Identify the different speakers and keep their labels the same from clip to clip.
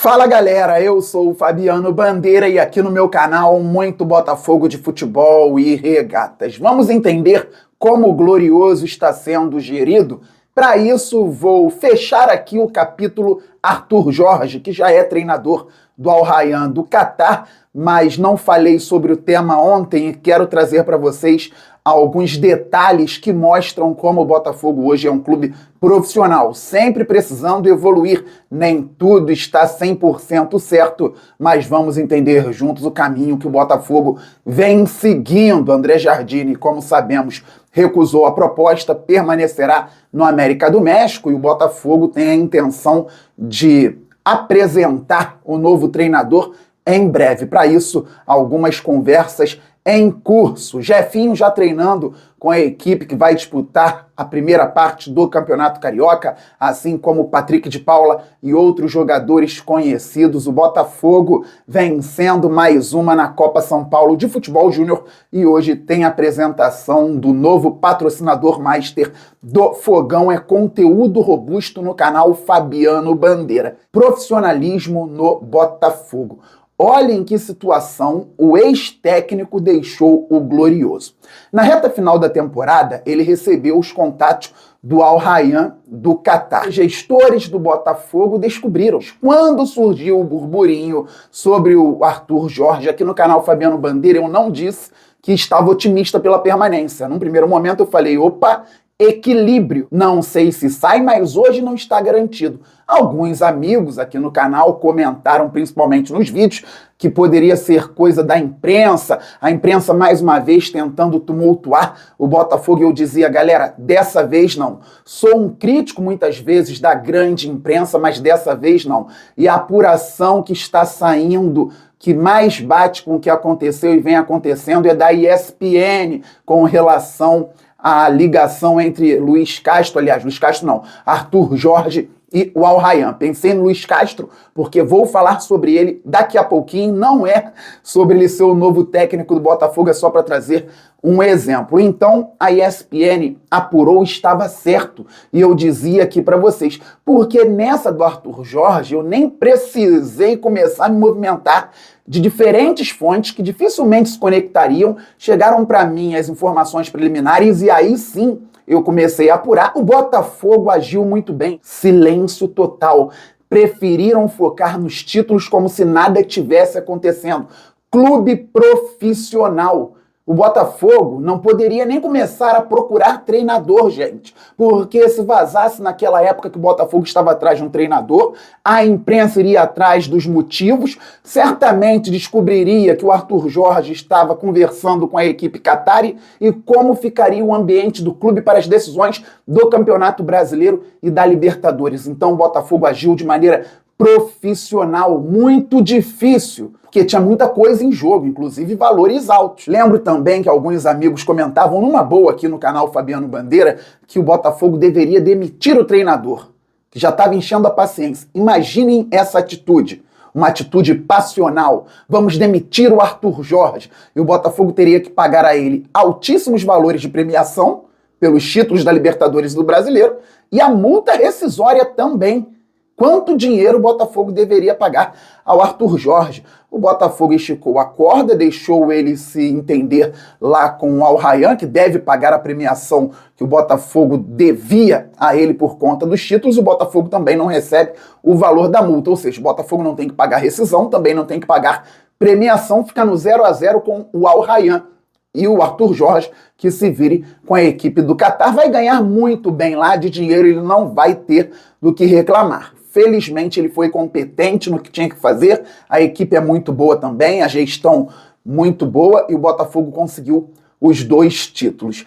Speaker 1: Fala galera, eu sou o Fabiano Bandeira e aqui no meu canal muito Botafogo de futebol e regatas. Vamos entender como o Glorioso está sendo gerido? Para isso vou fechar aqui o capítulo Arthur Jorge, que já é treinador do Al Rayyan do Catar, mas não falei sobre o tema ontem e quero trazer para vocês alguns detalhes que mostram como o Botafogo hoje é um clube profissional, sempre precisando evoluir. Nem tudo está 100% certo, mas vamos entender juntos o caminho que o Botafogo vem seguindo. André Jardine, como sabemos, recusou a proposta, permanecerá no América do México e o Botafogo tem a intenção de apresentar o novo treinador em breve. Para isso, algumas conversas em curso. Jefinho já treinando com a equipe que vai disputar a primeira parte do Campeonato Carioca, assim como Patrick de Paula e outros jogadores conhecidos. O Botafogo vencendo mais uma na Copa São Paulo de Futebol Júnior e hoje tem a apresentação do novo patrocinador master do Fogão. É conteúdo robusto no canal Fabiano Bandeira. Profissionalismo no Botafogo. Olhem que situação o ex-técnico deixou o Glorioso. Na reta final da temporada, ele recebeu os contatos do Al Rayyan do Catar. Os gestores do Botafogo descobriram. Quando surgiu o burburinho sobre o Arthur Jorge aqui no canal Fabiano Bandeira, eu não disse que estava otimista pela permanência. Num primeiro momento eu falei, opa, equilíbrio. Não sei se sai, mas hoje não está garantido. Alguns amigos aqui no canal comentaram, principalmente nos vídeos, que poderia ser coisa da imprensa, a imprensa mais uma vez tentando tumultuar o Botafogo. E eu dizia, galera, dessa vez não. Sou um crítico muitas vezes da grande imprensa, mas dessa vez não. E a apuração que está saindo, que mais bate com o que aconteceu e vem acontecendo, é da ESPN com relação à ligação entre Luiz Castro, Arthur Jorge e o Al Rayyan. Pensei no Luiz Castro porque vou falar sobre ele daqui a pouquinho, não é sobre ele ser o novo técnico do Botafogo, é só para trazer um exemplo. Então, a ESPN apurou, estava certo, e eu dizia aqui para vocês, porque nessa do Arthur Jorge eu nem precisei começar a me movimentar de diferentes fontes que dificilmente se conectariam, chegaram para mim as informações preliminares e aí sim eu comecei a apurar. O Botafogo agiu muito bem. Silêncio total. Preferiram focar nos títulos como se nada tivesse acontecendo. Clube profissional. O Botafogo não poderia nem começar a procurar treinador, gente. Porque se vazasse naquela época que o Botafogo estava atrás de um treinador, a imprensa iria atrás dos motivos, certamente descobriria que o Arthur Jorge estava conversando com a equipe Qatari e como ficaria o ambiente do clube para as decisões do Campeonato Brasileiro e da Libertadores. Então o Botafogo agiu de maneira profissional, muito difícil, porque tinha muita coisa em jogo, inclusive valores altos. Lembro também que alguns amigos comentavam numa boa aqui no canal Fabiano Bandeira que o Botafogo deveria demitir o treinador, que já estava enchendo a paciência. Imaginem essa atitude, uma atitude passional. Vamos demitir o Arthur Jorge e o Botafogo teria que pagar a ele altíssimos valores de premiação pelos títulos da Libertadores e do Brasileiro e a multa rescisória também. Quanto dinheiro o Botafogo deveria pagar ao Arthur Jorge? O Botafogo esticou a corda, deixou ele se entender lá com o Al Rayyan, que deve pagar a premiação que o Botafogo devia a ele por conta dos títulos. O Botafogo também não recebe o valor da multa, ou seja, o Botafogo não tem que pagar rescisão, também não tem que pagar premiação, fica no 0-0 com o Al Rayyan. E o Arthur Jorge, que se vire com a equipe do Catar, vai ganhar muito bem lá de dinheiro, ele não vai ter do que reclamar. Felizmente ele foi competente no que tinha que fazer, a equipe é muito boa também, a gestão muito boa e o Botafogo conseguiu os 2 títulos.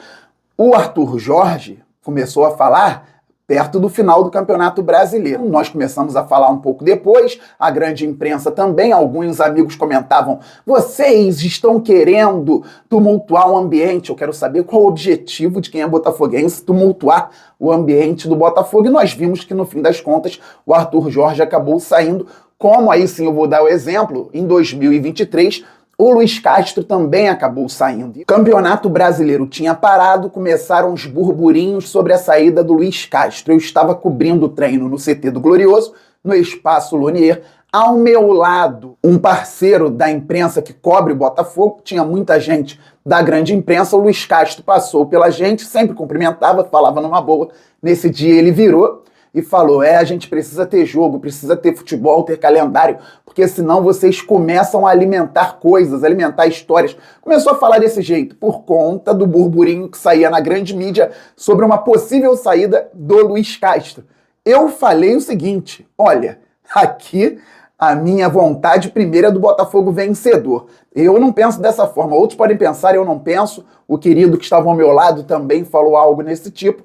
Speaker 1: O Arthur Jorge começou a falar perto do final do Campeonato Brasileiro. Nós começamos a falar um pouco depois, a grande imprensa também, alguns amigos comentavam, vocês estão querendo tumultuar o ambiente, eu quero saber qual o objetivo de quem é botafoguense, tumultuar o ambiente do Botafogo, e nós vimos que no fim das contas o Arthur Jorge acabou saindo, como aí sim eu vou dar o exemplo, em 2023, o Luiz Castro também acabou saindo. O Campeonato Brasileiro tinha parado, começaram os burburinhos sobre a saída do Luiz Castro. Eu estava cobrindo o treino no CT do Glorioso, no Espaço Lonier, Ao meu lado, um parceiro da imprensa que cobre o Botafogo, tinha muita gente da grande imprensa, o Luiz Castro passou pela gente, sempre cumprimentava, falava numa boa. Nesse dia ele virou e falou: a gente precisa ter jogo, precisa ter futebol, ter calendário, porque senão vocês começam a alimentar coisas, alimentar histórias. Começou a falar desse jeito, por conta do burburinho que saía na grande mídia sobre uma possível saída do Luiz Castro. Eu falei o seguinte: olha, aqui a minha vontade primeira é do Botafogo vencedor. Eu não penso dessa forma, outros podem pensar, eu não penso. O querido que estava ao meu lado também falou algo nesse tipo.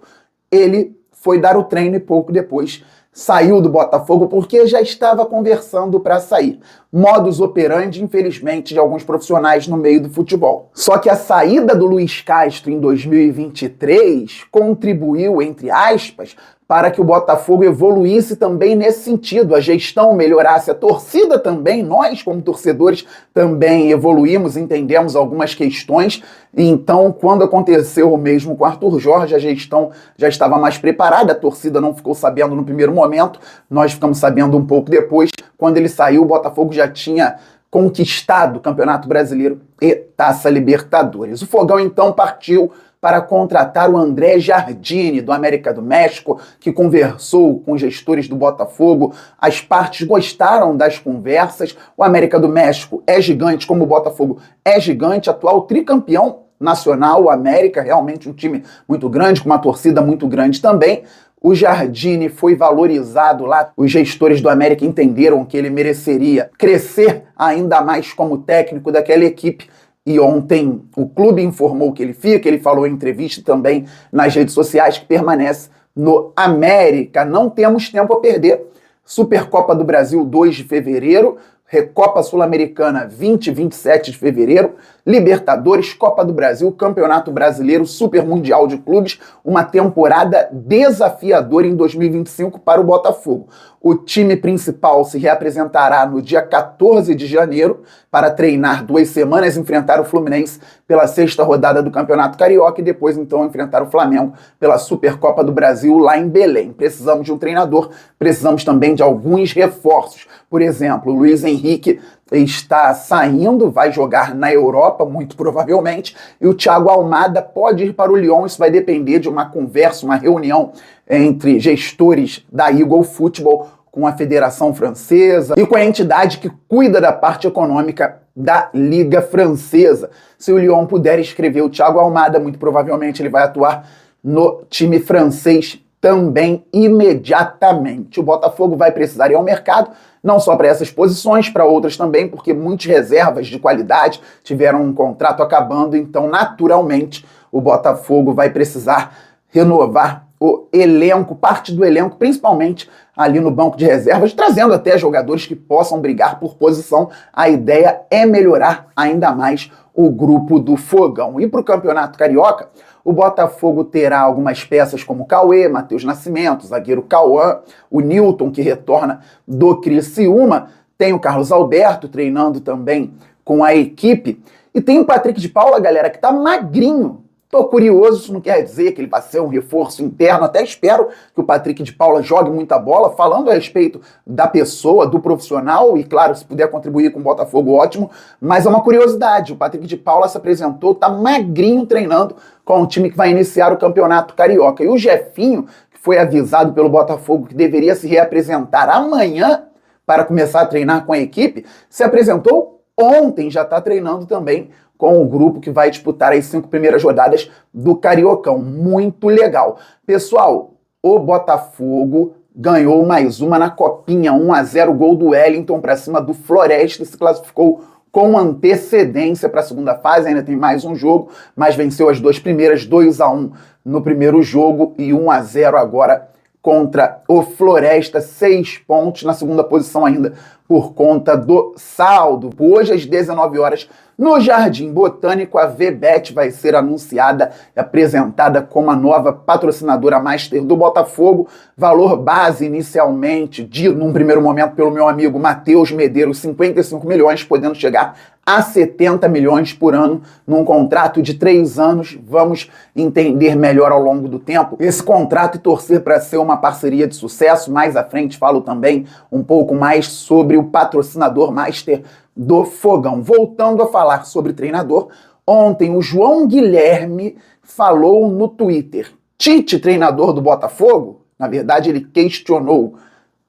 Speaker 1: Ele foi dar o treino e pouco depois saiu do Botafogo porque já estava conversando para sair. Modus operandi, infelizmente, de alguns profissionais no meio do futebol. Só que a saída do Luiz Castro em 2023 contribuiu, entre aspas, para que o Botafogo evoluísse também nesse sentido, a gestão melhorasse, a torcida também, nós como torcedores também evoluímos, entendemos algumas questões. Então, quando aconteceu o mesmo com o Arthur Jorge, a gestão já estava mais preparada, a torcida não ficou sabendo no primeiro momento, nós ficamos sabendo um pouco depois. Quando ele saiu, o Botafogo já tinha conquistado o Campeonato Brasileiro e Taça Libertadores. O Fogão então partiu para contratar o André Jardine, do América do México, que conversou com os gestores do Botafogo. As partes gostaram das conversas. O América do México é gigante, como o Botafogo é gigante, atual tricampeão nacional. O América, realmente um time muito grande, com uma torcida muito grande também. O Jardine foi valorizado lá. Os gestores do América entenderam que ele mereceria crescer ainda mais como técnico daquela equipe. E ontem o clube informou que ele fica, ele falou em entrevista também nas redes sociais que permanece no América. Não temos tempo a perder. Supercopa do Brasil, 2 de fevereiro. Recopa Sul-Americana, 20 e 27 de fevereiro. Libertadores, Copa do Brasil, Campeonato Brasileiro, Super Mundial de Clubes. Uma temporada desafiadora em 2025 para o Botafogo. O time principal se reapresentará no dia 14 de janeiro para treinar 2 semanas, enfrentar o Fluminense pela 6ª rodada do Campeonato Carioca e depois então enfrentar o Flamengo pela Supercopa do Brasil lá em Belém. Precisamos de um treinador, precisamos também de alguns reforços. Por exemplo, o Luiz Henrique está saindo, vai jogar na Europa, muito provavelmente, e o Thiago Almada pode ir para o Lyon. Isso vai depender de uma conversa, uma reunião entre gestores da Eagle Football com a Federação Francesa e com a entidade que cuida da parte econômica da Liga Francesa. Se o Lyon puder inscrever o Thiago Almada, muito provavelmente ele vai atuar no time francês também imediatamente. O Botafogo vai precisar ir ao mercado, não só para essas posições, para outras também, porque muitas reservas de qualidade tiveram um contrato acabando, então naturalmente o Botafogo vai precisar renovar o elenco, parte do elenco, principalmente ali no banco de reservas, trazendo até jogadores que possam brigar por posição. A ideia é melhorar ainda mais o grupo do Fogão. E para o Campeonato Carioca, o Botafogo terá algumas peças como Cauê, Matheus Nascimento, zagueiro Cauã, o Newton, que retorna do Criciúma, tem o Carlos Alberto treinando também com a equipe, e tem o Patrick de Paula, galera, que tá magrinho. Tô curioso, isso não quer dizer que ele vai ser um reforço interno, até espero que o Patrick de Paula jogue muita bola, falando a respeito da pessoa, do profissional, e claro, se puder contribuir com o Botafogo, ótimo, mas é uma curiosidade, o Patrick de Paula se apresentou, tá magrinho treinando com o time que vai iniciar o Campeonato Carioca. E o Jefinho, que foi avisado pelo Botafogo que deveria se reapresentar amanhã para começar a treinar com a equipe, se apresentou ontem, já tá treinando também com o grupo que vai disputar as 5 primeiras rodadas do Cariocão. Muito legal. Pessoal, o Botafogo ganhou mais uma na Copinha, 1-0, gol do Wellington para cima do Floresta, se classificou com antecedência para a segunda fase, ainda tem mais um jogo, mas venceu as 2 primeiras, 2-1 no primeiro jogo e 1-0 agora contra o Floresta, 6 pontos na segunda posição ainda por conta do saldo. Hoje às 19 horas, no Jardim Botânico, a VBet vai ser anunciada e apresentada como a nova patrocinadora master do Botafogo. Valor base inicialmente, dito num primeiro momento pelo meu amigo Matheus Medeiros, 55 milhões, podendo chegar a 70 milhões por ano num contrato de 3 anos. Vamos entender melhor ao longo do tempo esse contrato e torcer para ser uma parceria de sucesso. Mais à frente falo também um pouco mais sobre sempre o patrocinador master do Fogão. Voltando a falar sobre treinador, ontem o João Guilherme falou no Twitter: Tite, treinador do Botafogo? Na verdade, ele questionou.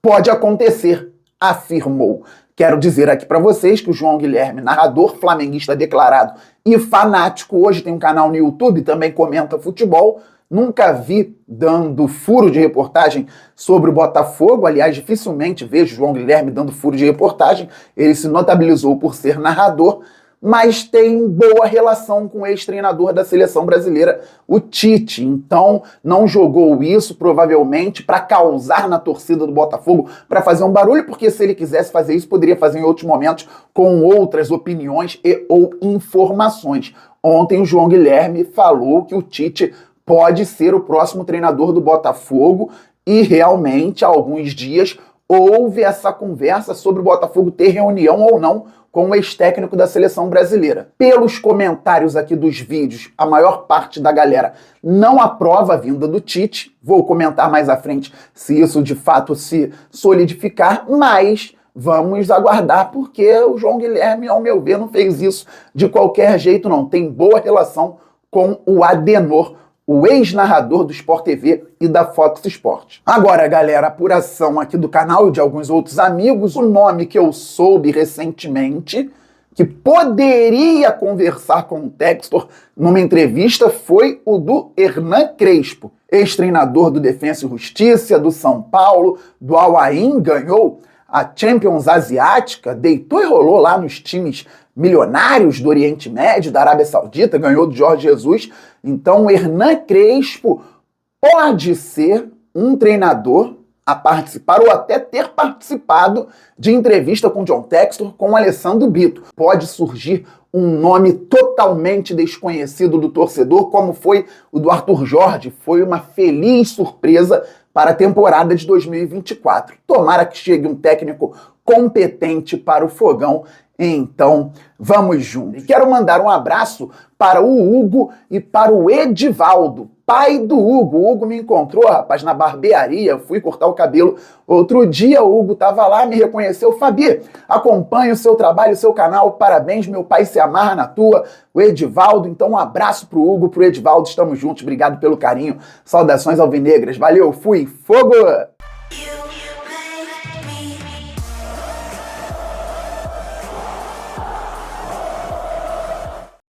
Speaker 1: Pode acontecer, afirmou. Quero dizer aqui para vocês que o João Guilherme, narrador flamenguista declarado e fanático, hoje tem um canal no YouTube, também comenta futebol. Nunca vi dando furo de reportagem sobre o Botafogo. Aliás, dificilmente vejo o João Guilherme dando furo de reportagem. Ele se notabilizou por ser narrador, mas tem boa relação com o ex-treinador da seleção brasileira, o Tite. Então, não jogou isso, provavelmente, para causar na torcida do Botafogo, para fazer um barulho, porque se ele quisesse fazer isso, poderia fazer em outros momentos, com outras opiniões e ou informações. Ontem, o João Guilherme falou que o Tite pode ser o próximo treinador do Botafogo e realmente, há alguns dias, houve essa conversa sobre o Botafogo ter reunião ou não com o ex-técnico da seleção brasileira. Pelos comentários aqui dos vídeos, a maior parte da galera não aprova a vinda do Tite. Vou comentar mais à frente se isso de fato se solidificar, mas vamos aguardar, porque o João Guilherme, ao meu ver, não fez isso de qualquer jeito, não. Tem boa relação com o Adenor, o ex-narrador do Sport TV e da Fox Sport. Agora, galera, apuração aqui do canal e de alguns outros amigos, o nome que eu soube recentemente, que poderia conversar com o Textor numa entrevista, foi o do Hernan Crespo, ex-treinador do Defensa e Justiça, do São Paulo, do Al Ain, ganhou a Champions Asiática, deitou e rolou lá nos times milionários do Oriente Médio, da Arábia Saudita, ganhou do Jorge Jesus. Então, o Hernan Crespo pode ser um treinador a participar ou até ter participado de entrevista com John Textor, com Alessandro Bitto. Pode surgir um nome totalmente desconhecido do torcedor, como foi o do Arthur Jorge. Foi uma feliz surpresa para a temporada de 2024. Tomara que chegue um técnico competente para o Fogão. Então, vamos juntos. Quero mandar um abraço para o Hugo e para o Edivaldo, pai do Hugo. O Hugo me encontrou, rapaz, na barbearia, fui cortar o cabelo. Outro dia o Hugo estava lá, me reconheceu. Fabi, acompanho o seu trabalho, o seu canal, parabéns, meu pai se amarra na tua. O Edivaldo, então um abraço pro Hugo, pro Edivaldo, estamos juntos, obrigado pelo carinho. Saudações alvinegras, valeu, fui, fogo!